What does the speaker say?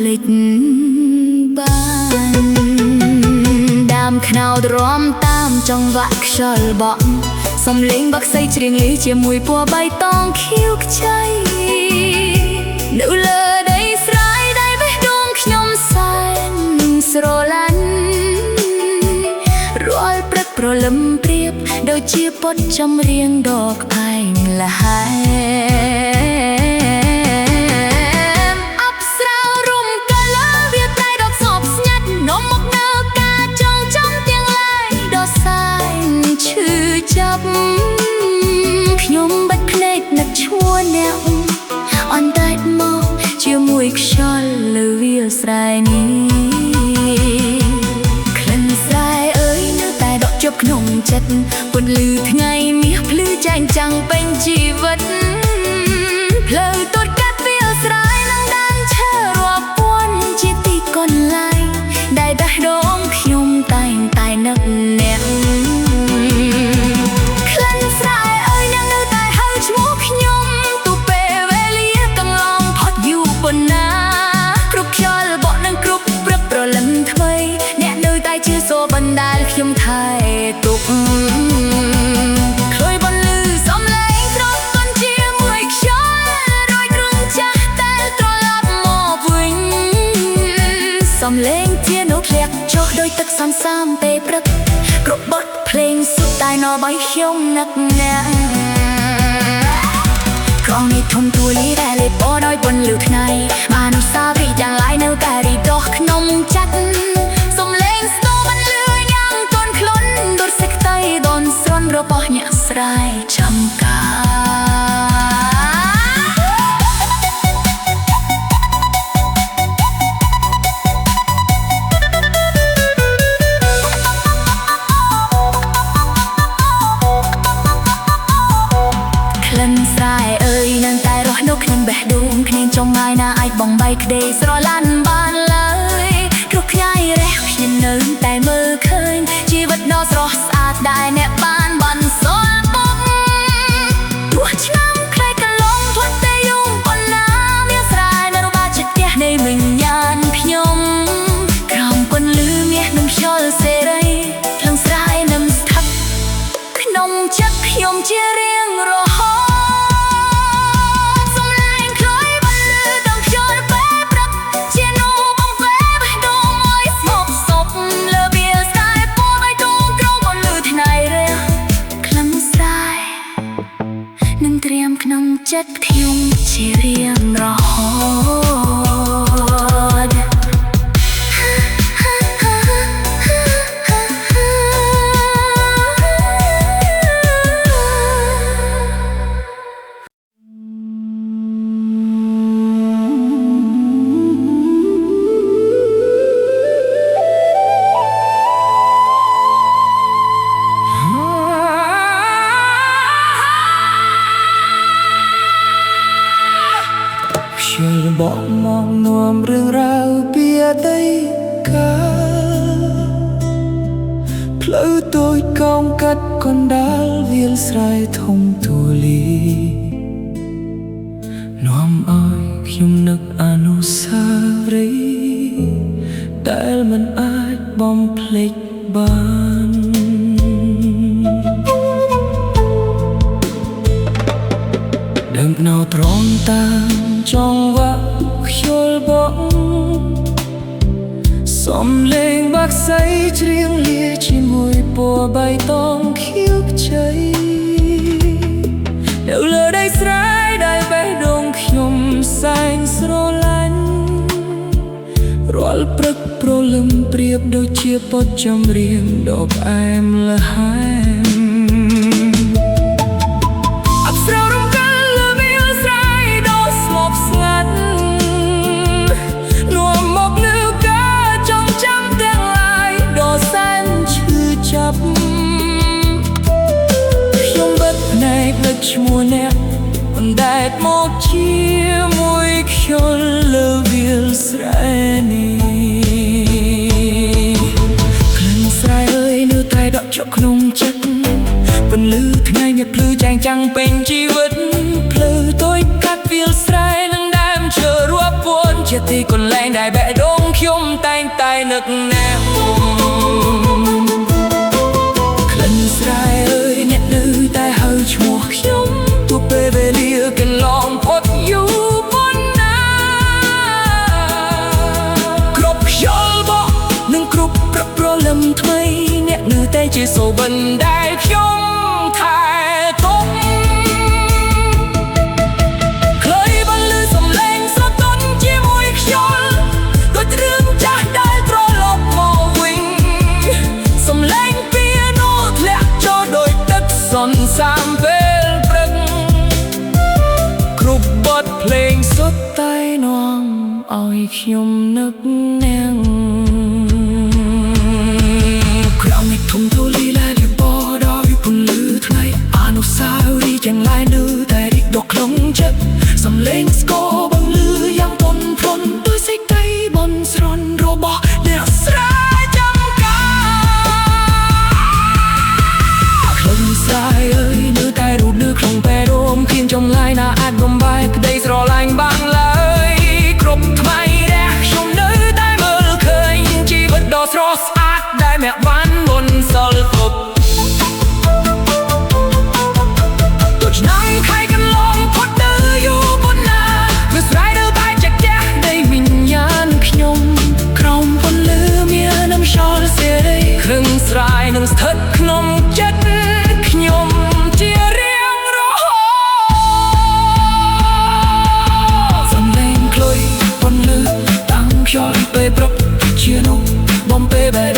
ลิกบ้านดามขนาวดรอมตามจังหวะខ្យល់បក់សំលេងបាក់សៃច្រៀងលីជាមួយពណ៌បៃតងខៀវខ្ចីនៅលើដីស្រែដៃបេះដូងខ្ញុំសែនស្រឡាញ់រាល់ព្រឹកព្រលឹមព្រៀបដូចជាបទចម្រៀងដកឯងលហែខ្ញុំបាច់ភ្នែកនឹកឈួរអ្នកអន់តែមកជាមួយខ្យល់លើវាលស្រែនេះក្លិនស្រែអើយនៅតែដក់ជាប់ក្នុងចិត្តពន្លឺថ្ងៃមាសភ្លឺចែងចាំងពេញជីវិតផ្លូវទូតកាត់វាលស្រែនឹងដើមឈើរាប់ពាន់ជាទីកន្លែងដែលបេះដូងខ្ញុំតែងតែនឹកអ្នកបណ្ដាលខ្ញុំថែទុកឃើញបន្លឺសំឡេងត្រង់ទន់ជាមួយខ្យល់រយគ្រឿងចាស់តែត្រឡប់មកវិញសំឡេងធានុធ្លាក់ចុះដោយទឹកសន្សាមពេលព្រឹកគ្រប់បទភ្លេងសុទ្ធតែនាំឲ្យខ្ញុំនឹកណាស់ក្រងនេះធំទូលីដែលលេបបដោយពន្លឺថ្ងៃបានឧស្សាហ៍រីទាំងឡាយនៅតែរីកដោះក្នុងចិត្តរបស់អ្នកស្រែចំការក្លិនស្រែអើយនៅតែរស់នៅក្នុងបេះដូងគ្មានចងងាយណាអាចបំបីក្តីស្រឡាញ់បានឡើយគ្រប់ថ្ងៃរះខ្ញុំនៅតែមើលឃើញជីវិតដ៏ស្រស់ស្អាតដែលអ្នកបានបន្សល់ទុកទោះឆ្នាំខ្លីកន្លងធាត់តែយូរប៉ុណ្ណាវាលស្រែនៅរបាចិត្តផ្ទះនៃវិញ្ញាណខ្ញុំក្រោមពន្លឺមាសនិងខ្យល់សេរីផ្លូវស្រែនឹងស្ថិតក្នុងចិត្តខ្ញុំជារៀងរហូតក្នុងចិត្តខ្ញុំជារៀងរហូតបកមកនាំរឿងរ៉ាវពីអតីតកាលផ្លូវតូចកោងកាត់កណ្ដាលវាលស្រែធំទូលីនាំឲ្យខ្ញុំនឹកអនុស្សាវរីយ៍ដែលមិនអាចបំភ្លេចបានដើមនៅត្រង់តាមចង្វាក់ខ្យល់បក់សំលេងបាក់សៃច្រៀងលាជាមួយពណ៌បៃតងខៀវខ្ចីនៅលើដីស្រែដែលបេះដូងខ្ញុំសែងស្រឡាញ់រាល់ព្រឹកព្រលឹមប្រៀបដូចជាបទចម្រៀងដ៏ផ្អែមល្ហែមឈ្មោះអ្នកបណ្ដែតមកជាមួយខ្យល់លើវាលស្រែនេះក្លិនស្រែអើយនៅតែដក់ជាប់ក្នុងចិត្តពន្លឺថ្ងៃមាសភ្លឺចែងចាំងពេញជីវិតផ្លូវតូចកាត់វាលស្រែនឹងដើមឈើរាប់ពាន់ជាទីកន្លែងដែល នឹកណែក្លិនស្រែអើយអ្នកនៅតែហៅឈ្មោះខ្ញុំទោះពេលវេលាកន្លងផុតយូរប៉ុណ្ណាគ្រប់ខ្យល់បក់និងគ្រប់ព្រឹកព្រលឹមថ្មីអ្នកនៅតែជាសូបិនដែលខ្ញុំថែទុកเคยបលឺសំឡេងស្រទន់ជាមួយខ្យល់ដូចរឿងចាស់ដែលត្រឡប់មកវិញសំឡេងពីណូធ្លាក់ចូលដោយទឹកសន្សាមពេលព្រឹកគ្រប់បទភ្លេងសុទ្ធតែនាំឲ្យខ្ញុំនឹកនាងក្រោមនេះធំទូលីលែលបដោយពន្លឺថ្ងៃអនុស្សាវរីយ៍ទាំងឡាយនៅតែរីកដុះក្នុងចិត្តសំឡេងស្គរបង្លឺយ៉ាងទន់ភ្លន់ដោយសេចក្ដីបន់ស្រន់របស់អ្នកស្រែចំការក្លិនស្រែអើយនៅតែរូបនៅក្នុងពេលរំគ្មានចម្ងាយណាអាចបំបែកក្ដីស្រឡាញ់បានឡើយគ្រប់ថ្មីរះខ្ញុំនៅតែមើលឃើញជីវិតដ៏ស្រស់ស្អាតដែលអ្នកបានបុណ្យសិលទុកដូចឆ្នាំខែកន្លងផុតទៅយូរប៉ុណ្ណាវាស្រ័យនៅបែកចាក់ផ្ទះនៃវិញ្ញាណខ្ញុំក្រោមពន្លឺមានខ្យល់សេរីគ្រឿងស្រែនឹងស្ថិតក្នុងចិត្តខ្ញុំជារៀងរហូតសំឡេងខ្លុយពន្លឺតាំងខ្យល់ពេលព្រឹកជានោះបំពេបែរ